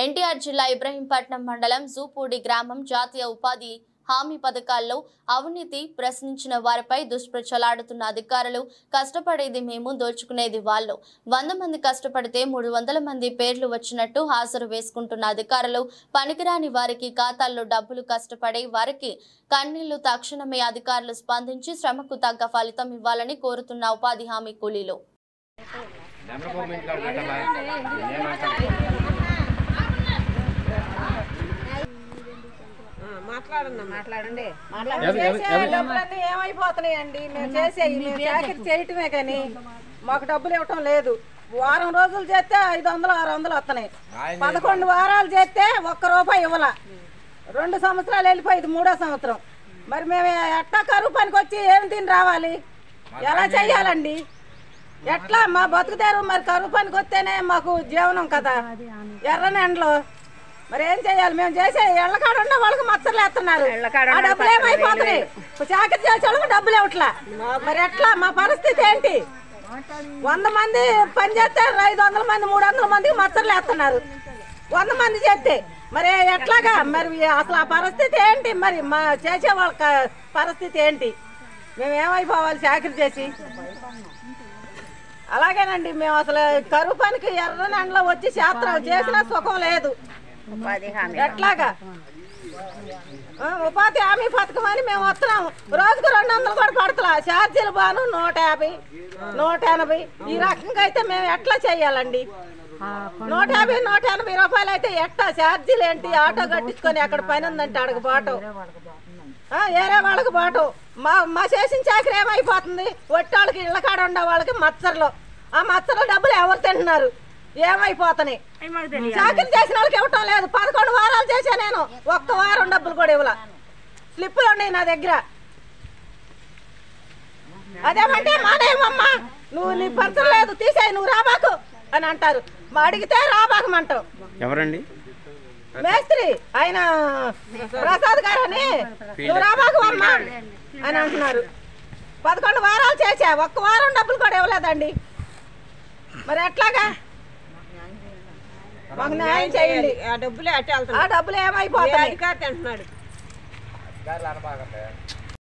ఎన్టీఆర్ జిల్లా ఇబ్రహీంపట్నం మండలం జూపూడి గ్రామం జాతీయ ఉపాధి హామీ పథకాల్లో అవినీతి ప్రశ్నించిన వారిపై దుష్ప్రచారాడుతున్న అధికారులు కష్టపడేది మేము దోచుకునేది వాళ్ళు 100 మంది కష్టపడితే 300 మంది పేర్లు వచ్చినట్టు హాజరు వేసుకుంటున్న అధికారులు పనికిరాని వారికి ఖాతాల్లో డబ్బులు కష్టపడే వారికి కన్నీళ్లు తక్షణమే అధికారులు స్పందించి శ్రమకు తగ్గ ఫలితం ఇవ్వాలని కోరుతున్న ఉపాధి హామీ కూలీలు ఏమైపోతున్నాయండి మేము చేసేవి చేయటమే కానీ మాకు డబ్బులు ఇవ్వటం లేదు వారం రోజులు చేస్తే 500 600 వస్తున్నాయి 11 వారాలు చేస్తే ₹1 ఇవ్వాల 2 సంవత్సరాలు వెళ్ళిపోయింది 3వ సంవత్సరం మరి మేము ఎట్లా కరువు పనికి వచ్చి ఏమి తిని రావాలి ఎలా చెయ్యాలండి ఎట్లా మా బతుకుతారు మరి కరువు పనికి వస్తేనే మాకు జీవనం కదా ఎర్రని ఎండలో మరి ఏం చేయాలి మేము చేసే ఎళ్ళకాడ ఉన్న వాళ్ళకి మచ్చలు వేస్తున్నారు డబ్బులు ఏమైపోతున్నాయి చాకరీ చేసే వాళ్ళకి డబ్బులు ఇవ్వట్లా మరి ఎట్లా మా పరిస్థితి ఏంటి 100 మంది పని చేస్తే 500 మంది 300 మందికి మచ్చలు వేస్తున్నారు 100 మంది చేస్తే మరి ఎట్లాగా మరి అసలు ఆ పరిస్థితి ఏంటి మరి మా చేసే వాళ్ళ పరిస్థితి ఏంటి మేము ఏమైపోవాలి చాకరీ చేసి అలాగేనండి మేము అసలు కరువు పనికి ఎర్రని ఎండలో వచ్చి శాస్త్రం చేసినా సుఖం లేదు ఎట్లాగా ఉపాధి హామీ పథకం అని మేము వస్తున్నాము రోజుకు 200 కూడా పడతలా ఛార్జీలు బాను 150 180 ఈ రకంగా అయితే మేము ఎట్లా చెయ్యాలండి 150 180 రూపాయలు అయితే ఎట్లా ఛార్జీలు ఏంటి ఆటో కట్టించుకొని ఎక్కడ పని ఉందంటే అడగ బాటు వేరే వాళ్ళకి బాటు మా చేసిన చాకరీ ఏమైపోతుంది ఒట్టాళ్ళకి ఇళ్ళ కాడ ఉండే వాళ్ళకి మచ్చర్లు ఆ మచ్చర్ల డబ్బులు ఎవరు తింటున్నారు ఏమైపోతున్నాయి చాకరీ చేసిన వాళ్ళకి ఇవ్వటం లేదు 11 వారాలు చేసా నేను 1 వారం డబ్బులు కూడా ఇవ్వాల స్లిప్పులు ఉన్నాయి నా దగ్గర అదేమంటే మానేమమ్మా నువ్వు నీ పంచం లేదు తీసేయి నువ్వు రాబాకు అని అంటారు మా అడిగితే రాబాకమంటావు ఎవరండి మేస్త్రి ఆయన ప్రసాద్ గారు అని నువ్వు రాబాకు అమ్మా అని అంటున్నారు 11 వారాలు చేసా 1 వారం డబ్బులు కూడా ఇవ్వలేదండి మరి ఎట్లాగా మాకు న్యాయం చేయండి ఆ డబ్బులు ఏమైపోతాయి